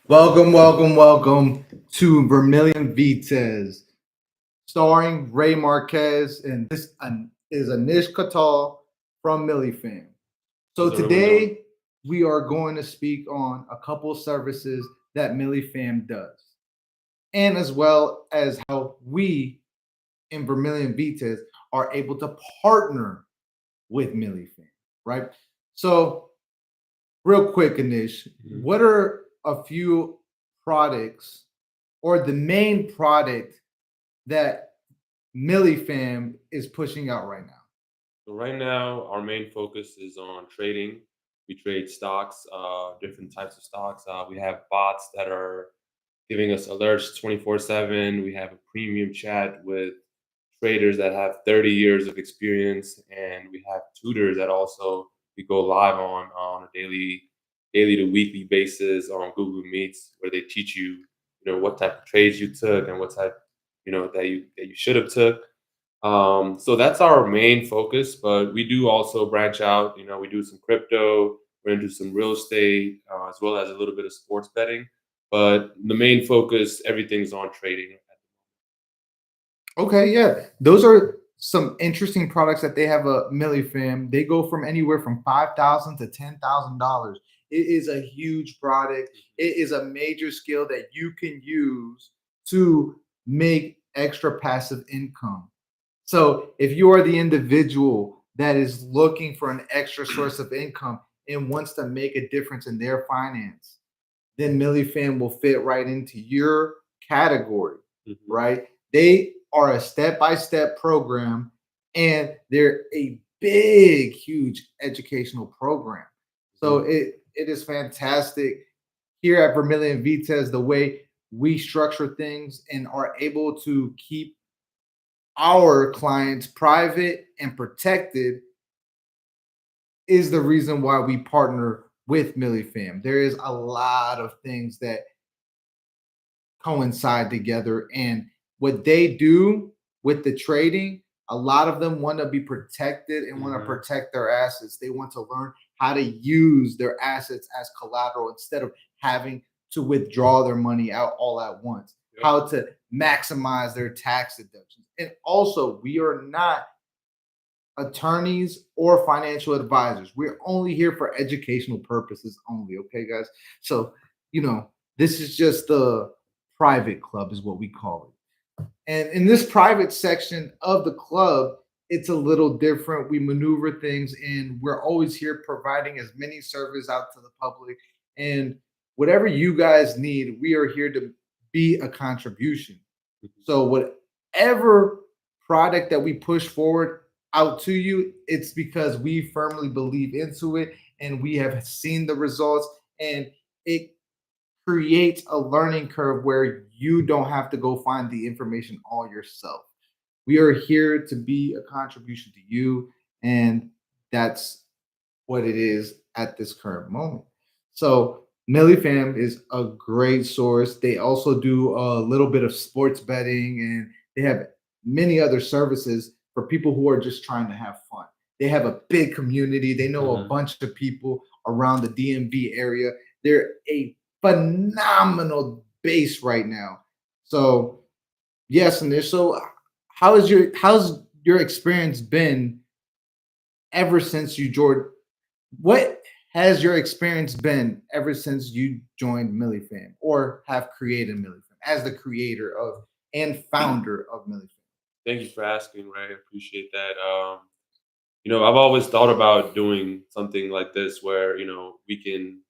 Welcome, welcome, welcome to Vermilion Vites, starring Ray Marquez, and this is Anish Katal from Millifam. So How's everyone doing? today we are going to speak on a couple services that Millifam does, and as well as how we in Vermilion Vites are able to partner with Millifam, right? So real quick, Anish, Mhm. what are a few products or the main product that Millifam is pushing out right now? So right now, our main focus is on trading. We trade stocks, different types of stocks. We have bots that are giving us alerts 24/7. We have a premium chat with traders that have 30 years of experience, and we have tutors that also we go live on a daily to weekly basis on Google Meets, where they teach you, what type of trades you took and what type, that you should have took. So that's our main focus, but we do also branch out. We do some crypto, we're gonna do some real estate, as well as a little bit of sports betting. But the main focus, everything's on trading. Okay, yeah. Those are some interesting products that they have a Millifam. They go from anywhere from 5,000 to $10,000. It is a huge product. It is a major skill that you can use to make extra passive income. So if you are the individual that is looking for an extra source of income and wants to make a difference in their finance, then Millifam will fit right into your category, Mhm. right? They are a step-by-step program and they're a big, huge educational program. So Mhm. it is fantastic here at Vermilion Vites, the way we structure things and are able to keep our clients private and protected is the reason why we partner with Millifam. There is a lot of things that coincide together. And what they do with the trading, a lot of them want to be protected and want to Mhm. protect their assets. They want to learn how to use their assets as collateral instead of having to withdraw their money out all at once, Yep. how to maximize their tax deductions. And also, we are not attorneys or financial advisors. We're only here for educational purposes only. Okay, guys. So, this is just the private club, is what we call it. And in this private section of the club, it's a little different. We maneuver things and we're always here providing as many services out to the public. And whatever you guys need, we are here to be a contribution. Mhm. So whatever product that we push forward out to you, it's because we firmly believe into it and we have seen the results, and it creates a learning curve where you don't have to go find the information all yourself. We are here to be a contribution to you, and that's what it is at this current moment. So Millifam is a great source. They also do a little bit of sports betting, and they have many other services for people who are just trying to have fun. They have a big community. They know a Mhm. bunch of people around the DMV area. They're a phenomenal base right now. So yes, and so how's your experience been ever since you joined? What has your experience been ever since you joined Millifam or have created Millifam as the creator of and founder of Millifam? Thank you for asking, Ray. I appreciate that. I've always thought about doing something like this where, we can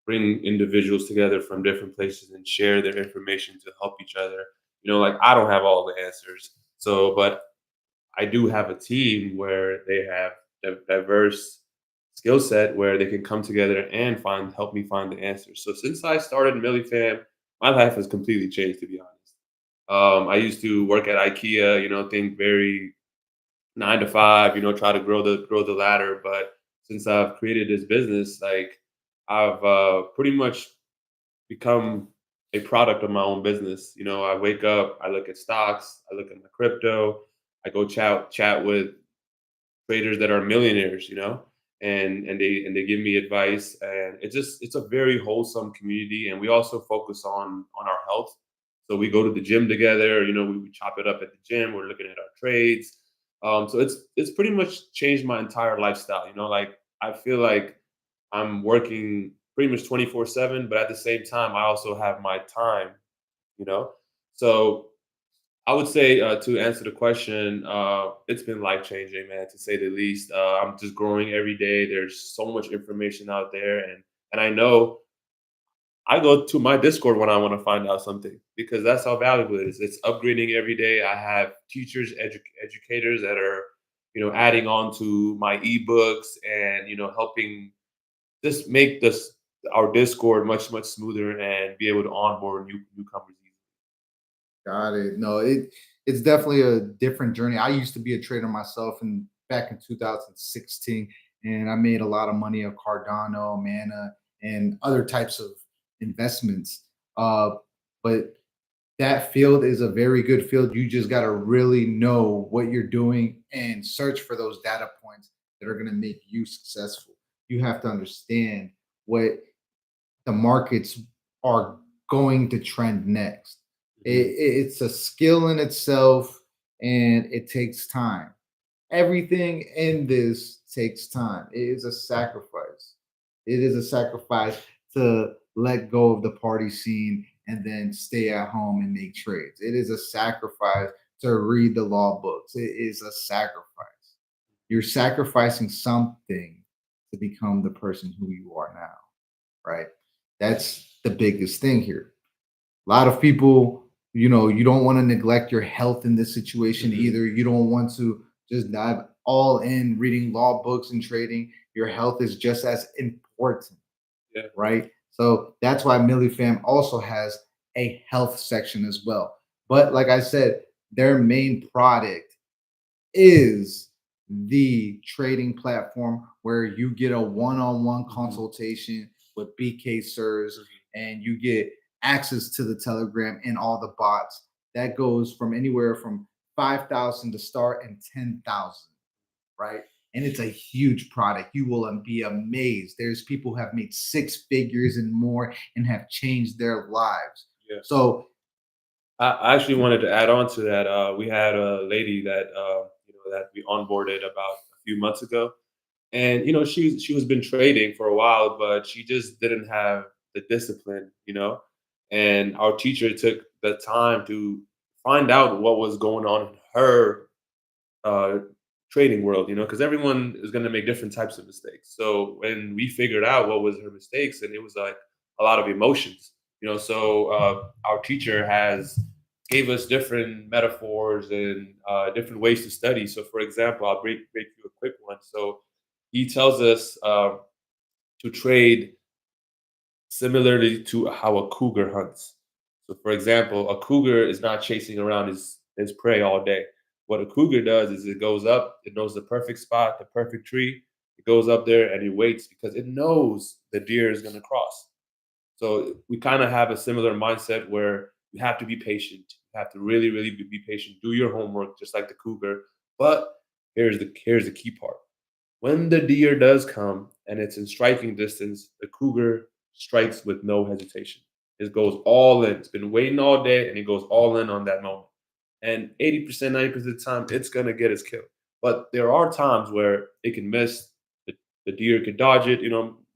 bring individuals together from different places and share their information to help each other. Like I don't have all the answers. So, but I do have a team where they have a diverse skill set where they can come together and help me find the answers. So since I started Millifam, my life has completely changed, to be honest. I used to work at IKEA, think very 9 to 5, try to grow the ladder. But since I've created this business, like I've pretty much become a product of my own business. I wake up, I look at stocks, I look at my crypto, I go chat with traders that are millionaires, and they give me advice, and it's a very wholesome community. And we also focus on our health. So we go to the gym together. We chop it up at the gym. We're looking at our trades. So it's pretty much changed my entire lifestyle. Like I feel like I'm working pretty much 24/7, but at the same time, I also have my time. You know, so I would say, to answer the question, it's been life changing, man, to say the least. I'm just growing every day. There's so much information out there, and I know I go to my Discord when I want to find out something because that's how valuable it is. It's upgrading every day. I have teachers, educators that are, adding on to my ebooks and helping just make this our Discord much smoother and be able to onboard newcomers. Got it. No, it's definitely a different journey. I used to be a trader myself and back in 2016, and I made a lot of money on Cardano, Mana, and other types of investments. But that field is a very good field. You just got to really know what you're doing and search for those data points that are going to make you successful. You have to understand what the markets are going to trend next. Mhm. It's a skill in itself, and it takes time. Everything in this takes time. It is a sacrifice. It is a sacrifice to let go of the party scene and then stay at home and make trades. It is a sacrifice to read the law books. It is a sacrifice. You're sacrificing something to become the person who you are now, right? That's the biggest thing here. A lot of people, you don't want to neglect your health in this situation Mhm. either. You don't want to just dive all in reading law books and trading. Your health is just as important, Yeah. right? So that's why Millifam also has a health section as well. But like I said, their main product is the trading platform where you get a one-on-one Mhm. consultation with BK Sirs, Mhm. and you get access to the Telegram and all the bots. That goes from anywhere from 5,000 to start and 10,000, right? And it's a huge product. You will be amazed. There's people who have made six figures and more and have changed their lives. Yeah. So I actually wanted to add on to that. We had a lady that that we onboarded about a few months ago, and she was been trading for a while, but she just didn't have the discipline. And our teacher took the time to find out what was going on in her uh, trading world. Because everyone is going to make different types of mistakes. So when we figured out what was her mistakes, and it was like a lot of emotions. So our teacher has gave us different metaphors and different ways to study. So, for example, I'll break you a quick one. So he tells us to trade similarly to how a cougar hunts. So, for example, a cougar is not chasing around his prey all day. What a cougar does is it goes up, it knows the perfect spot, the perfect tree. It goes up there and it waits because it knows the deer is going to cross. So we kind of have a similar mindset where you have to be patient. You have to really, really be patient. Do your homework just like the cougar. But here's the key part. When the deer does come and it's in striking distance, the cougar strikes with no hesitation. It goes all in. It's been waiting all day and it goes all in on that moment. And 80%, 90% of the time, it's going to get its kill. But there are times where it can miss. The deer could dodge it.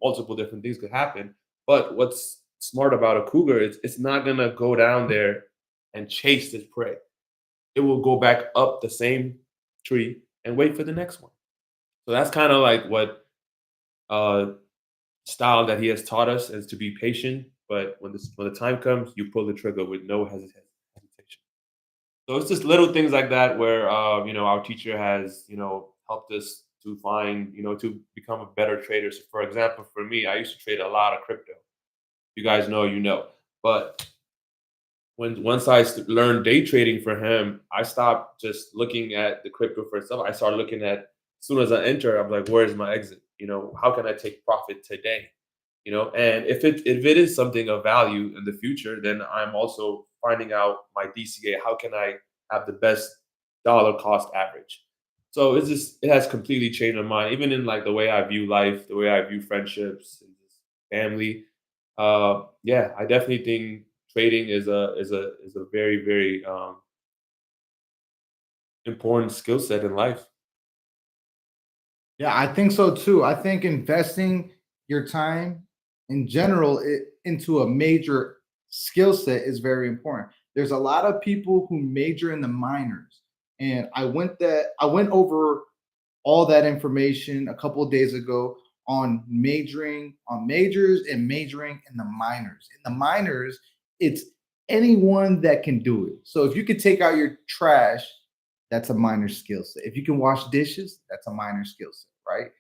Multiple different things could happen. But what's smart about a cougar is it's not going to go down there and chase its prey. It will go back up the same tree and wait for the next one. So that's kind of like what uh, style that he has taught us is to be patient. But when the time comes, you pull the trigger with no hesitation. So it's just little things like that where our teacher has helped us to find to become a better trader. So for example, for me, I used to trade a lot of crypto. You guys know, but when once learned day trading for him, I stopped just looking at the crypto for itself. I started looking at as soon as I enter, I'm like, where's my exit? How can I take profit today? And if it is something of value in the future, then I'm also finding out my DCA. How can I have the best dollar cost average? So it has completely changed my mind, even in like the way I view life, the way I view friendships, and just family. Yeah, I definitely think trading is a very very important skill set in life. Yeah, I think so too. I think investing your time in general into a major skill set is very important. There's a lot of people who major in the minors, and I went over all that information a couple of days ago on majoring on majors and majoring in the minors. In the minors, it's anyone that can do it. So if you could take out your trash, that's a minor skill set. If you can wash dishes, that's a minor skill set, right?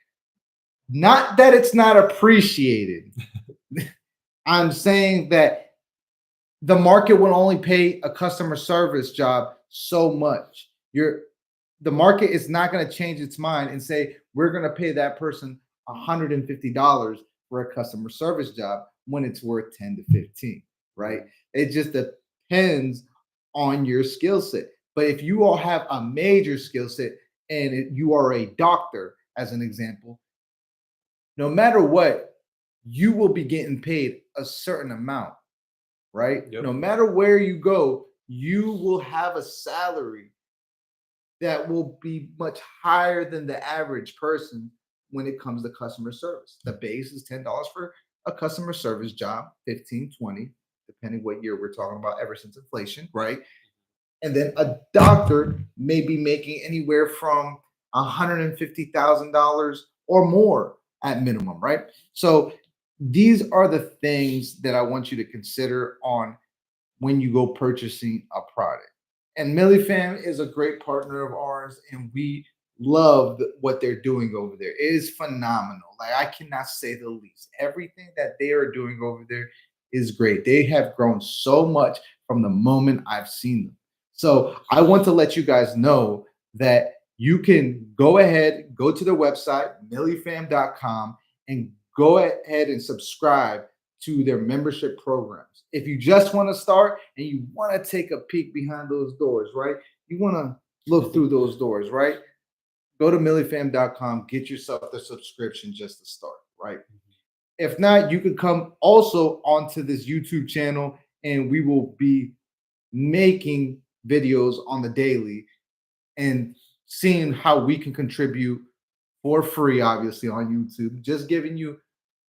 Not that it's not appreciated. I'm saying that the market will only pay a customer service job so much. The market is not going to change its mind and say we're going to pay that person $150 for a customer service job when it's worth 10 to 15, right? It just depends on your skill set. But if you all have a major skill set and you are a doctor, as an example, no matter what, you will be getting paid a certain amount, right? Yep. No matter where you go, you will have a salary that will be much higher than the average person when it comes to customer service. The base is $10 for a customer service job, 15, 20, depending what year we're talking about, ever since inflation, right? And then a doctor may be making anywhere from $150,000 or more at minimum, right? So these are the things that I want you to consider on when you go purchasing a product. And Millifam is a great partner of ours, and we love what they're doing over there. It is phenomenal. Like, I cannot say the least. Everything that they are doing over there is great. They have grown so much from the moment I've seen them. So I want to let you guys know that you can go ahead, go to their website, millifam.com, and go ahead and subscribe to their membership programs. If you just want to start and you want to take a peek behind those doors, right? You want to look through those doors, right? Go to millifam.com, get yourself the subscription just to start, right? If not, you can come also onto this YouTube channel and we will be making videos on the daily and seeing how we can contribute for free, obviously, on YouTube, just giving you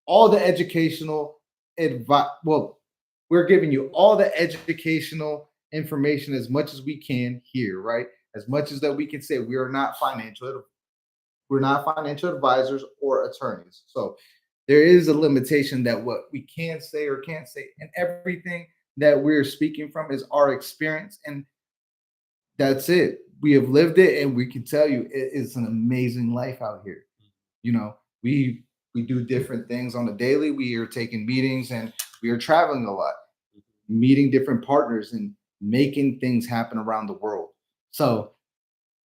all the educational advice. Well, we're giving you all the educational information as much as we can here, right? As much as that we can say we're not financial advisors or attorneys. So there is a limitation that what we can say or can't say, and everything that we're speaking from is our experience, and that's it. We have lived it, and we can tell you it is an amazing life out here. You know, we do different things on the daily. We are taking meetings and we are traveling a lot, meeting different partners and making things happen around the world. So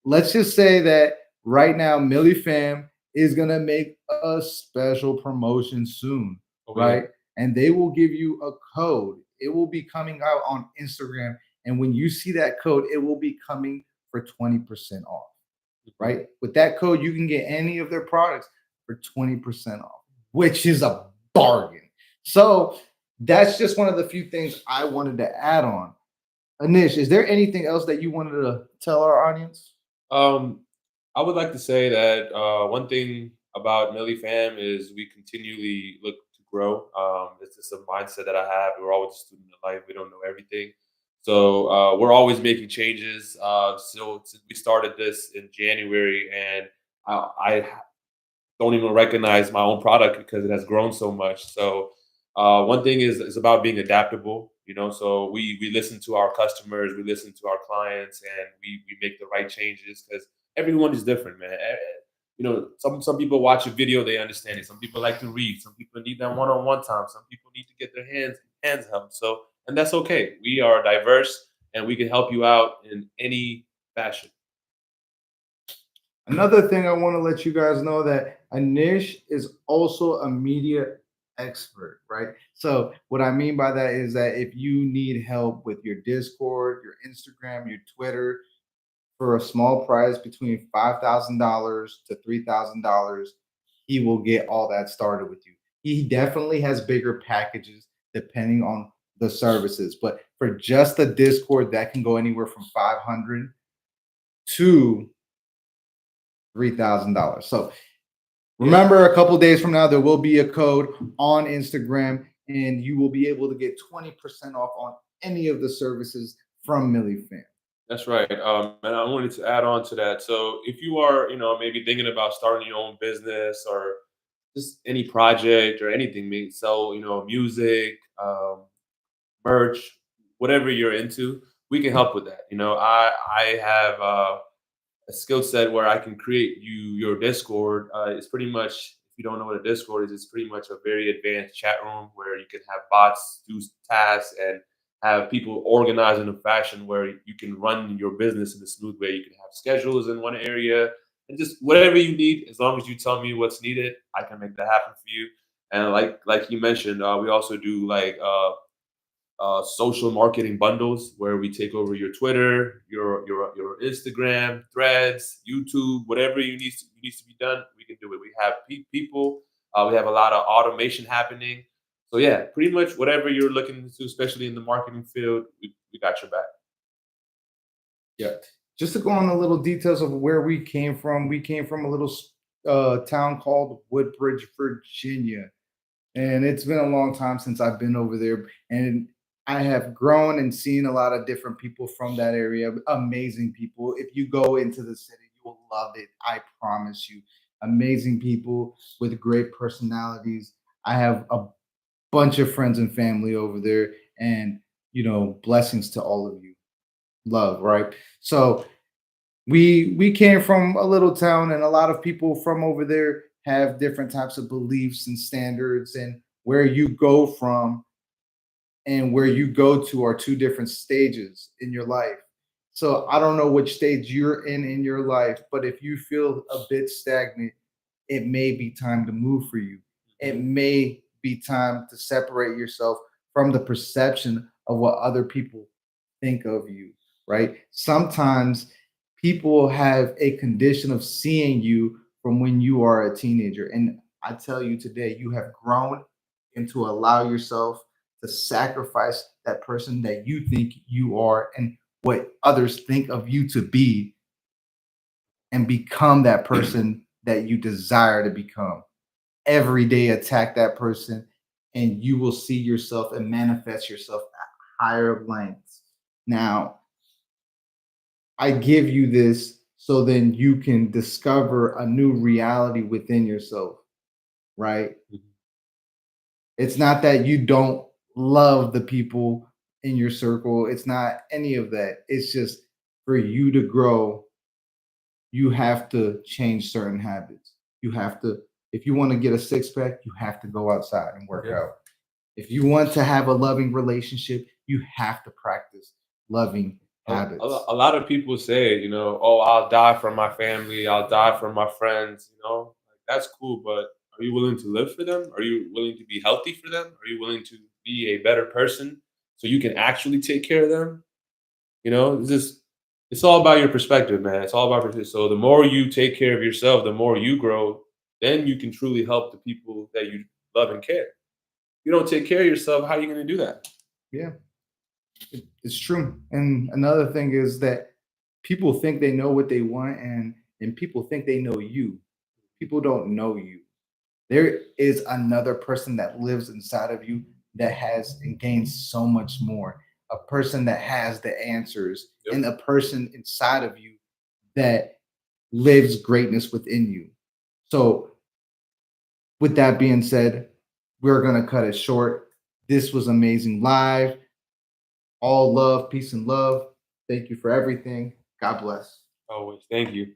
let's just say that right now, Millie Fam is gonna make a special promotion soon, Okay. right? And they will give you a code. It will be coming out on Instagram. And when you see that code, it will be coming for 20% off, Mhm. right? With that code, you can get any of their products for 20% off, which is a bargain. So that's just one of the few things I wanted to add on. Anish, is there anything else that you wanted to tell our audience? Um, I would like to say that one thing about Millie Fam is we continually look to grow. It's just a mindset that I have. We're always a student of life. We don't know everything. So we're always making changes. So since we started this in January, and I don't even recognize my own product because it has grown so much. So one thing is about being adaptable. So we listen to our customers, we listen to our clients, and we make the right changes because everyone is different, man. Some people watch a video, they understand it. Some people like to read. Some people need that one-on-one time. Some people need to get their hands held. So, and that's okay. We are diverse, and we can help you out in any fashion. Another thing I want to let you guys know that Anish is also a media expert, right? So what I mean by that is that if you need help with your Discord, your Instagram, your Twitter, for a small price between $5,000 to $3,000, he will get all that started with you. He definitely has bigger packages depending on the services, but for just the Discord, that can go anywhere from 500 to $3,000. So remember, a couple days from now, there will be a code on Instagram, and you will be able to get 20% off on any of the services from Millie Fam. That's right. And I wanted to add on to that. So if you are, maybe thinking about starting your own business or just any project or anything, maybe sell, music, merch, whatever you're into, we can help with that. I have a skill set where I can create your Discord. It's pretty much, if you don't know what a Discord is, it's pretty much a very advanced chat room where you can have bots do tasks and have people organized in a fashion where you can run your business in a smooth way. You can have schedules in one area and just whatever you need. As long as you tell me what's needed, I can make that happen for you. And like you mentioned, we also do like social marketing bundles where we take over your Twitter, your Instagram, Threads, YouTube, whatever needs to be done. We can do it. We have people. We have a lot of automation happening. So yeah, pretty much whatever you're looking to, especially in the marketing field, we got your back. Yeah. Just to go on the little details of where we came from a little town called Woodbridge, Virginia. And it's been a long time since I've been over there. And I have grown and seen a lot of different people from that area, amazing people. If you go into the city, you will love it. I promise you. Amazing people with great personalities. I have a bunch of friends and family over there, and blessings to all of you. Love, right? So we came from a little town, and a lot of people from over there have different types of beliefs and standards, and where you go from and where you go to are two different stages in your life. So I don't know which stage you're in your life, but if you feel a bit stagnant, it may be time to move for you. It may be time to separate yourself from the perception of what other people think of you, right? Sometimes people have a condition of seeing you from when you are a teenager. And I tell you today, you have grown and to allow yourself to sacrifice that person that you think you are and what others think of you to be and become that person that you desire to become. Every day, attack that person, and you will see yourself and manifest yourself at higher lengths. Now, I give you this so then you can discover a new reality within yourself, right? Mhm. It's not that you don't love the people in your circle. It's not any of that. It's just for you to grow, you have to change certain habits. You have to, if you want to get a six pack, you have to go outside and work Yeah. out. If you want to have a loving relationship, you have to practice loving habits. A lot of people say, oh, I'll die for my family, I'll die for my friends. Like, that's cool, but are you willing to live for them? Are you willing to be healthy for them? Are you willing to be a better person so you can actually take care of them? It's all about your perspective, man. It's all about perspective. So the more you take care of yourself, the more you grow, then you can truly help the people that you love and care. If you don't take care of yourself, how are you going to do that? Yeah, it's true. And another thing is that people think they know what they want, and people think they know you. People don't know you. There is another person that lives inside of you that has and gains so much more. A person that has the answers, Yep. and a person inside of you that lives greatness within you. So, with that being said, we're going to cut it short. This was amazing live. All love, peace, and love. Thank you for everything. God bless. Always. Thank you.